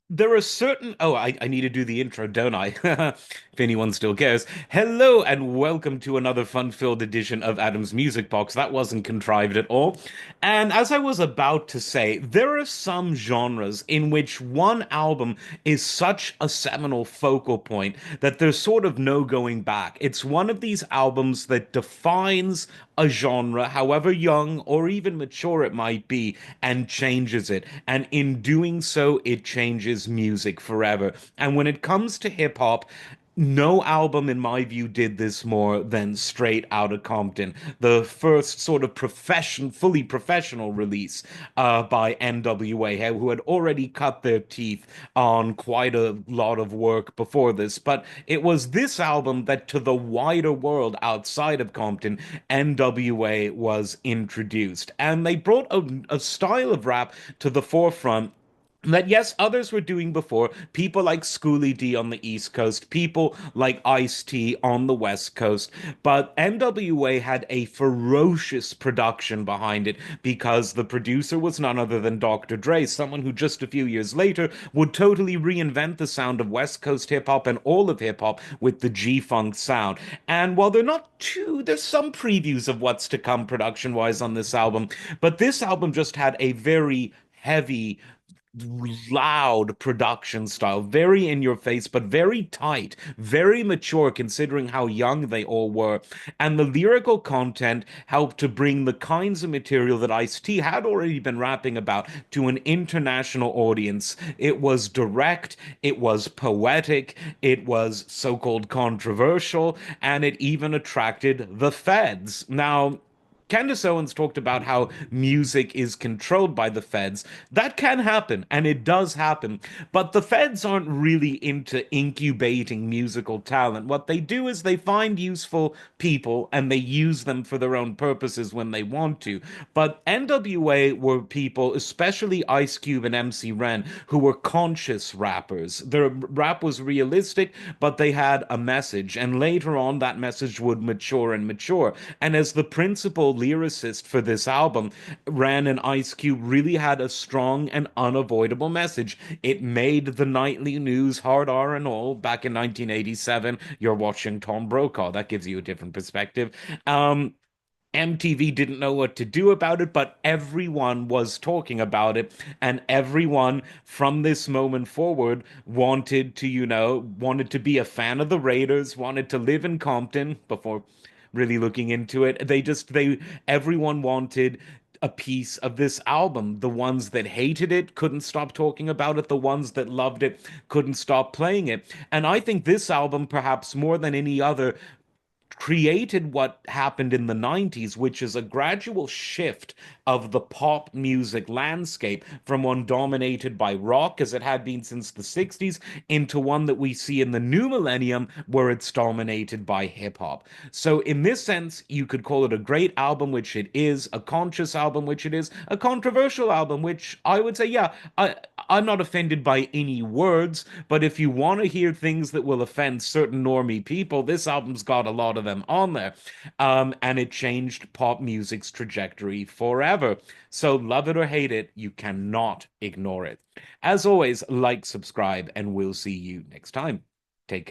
There are certain. Oh, I need to do the intro, don't I? If anyone still cares. Hello, and welcome to another fun-filled edition of Adam's Music Box. That wasn't contrived at all. And as I was about to say, there are some genres in which one album is such a seminal focal point that there's sort of no going back. It's one of these albums that defines a genre, however young or even mature it might be, and changes it. And in doing so, it changes music forever. And when it comes to hip hop, no album, in my view, did this more than Straight Outta Compton, the first sort of fully professional release by NWA, who had already cut their teeth on quite a lot of work before this. But it was this album that, to the wider world outside of Compton, NWA was introduced. And they brought a style of rap to the forefront that yes, others were doing before. People like Schoolie D on the East Coast, people like Ice-T on the West Coast, but NWA had a ferocious production behind it because the producer was none other than Dr. Dre, someone who just a few years later would totally reinvent the sound of West Coast hip hop and all of hip hop with the G-Funk sound. And while there's some previews of what's to come production wise on this album, but this album just had a very heavy loud production style, very in your face, but very tight, very mature considering how young they all were. And the lyrical content helped to bring the kinds of material that Ice-T had already been rapping about to an international audience. It was direct, it was poetic, it was so-called controversial, and it even attracted the feds. Now, Candace Owens talked about how music is controlled by the feds. That can happen, and it does happen. But the feds aren't really into incubating musical talent. What they do is they find useful people and they use them for their own purposes when they want to. But NWA were people, especially Ice Cube and MC Ren, who were conscious rappers. Their rap was realistic, but they had a message. And later on, that message would mature and mature. And as the principal lyricist for this album, Ren and Ice Cube really had a strong and unavoidable message. It made the nightly news, hard R and all, back in 1987. You're watching Tom Brokaw. That gives you a different perspective. MTV didn't know what to do about it, but everyone was talking about it, and everyone from this moment forward wanted to be a fan of the Raiders, wanted to live in Compton before really looking into it. Everyone wanted a piece of this album. The ones that hated it couldn't stop talking about it. The ones that loved it couldn't stop playing it. And I think this album, perhaps more than any other, created what happened in the 90s, which is a gradual shift of the pop music landscape from one dominated by rock, as it had been since the 60s, into one that we see in the new millennium, where it's dominated by hip hop. So, in this sense, you could call it a great album, which it is, a conscious album, which it is, a controversial album, which I would say, yeah, I'm not offended by any words, but if you want to hear things that will offend certain normie people, this album's got a lot of them on there. And it changed pop music's trajectory forever. So love it or hate it, you cannot ignore it. As always, like, subscribe, and we'll see you next time. Take care.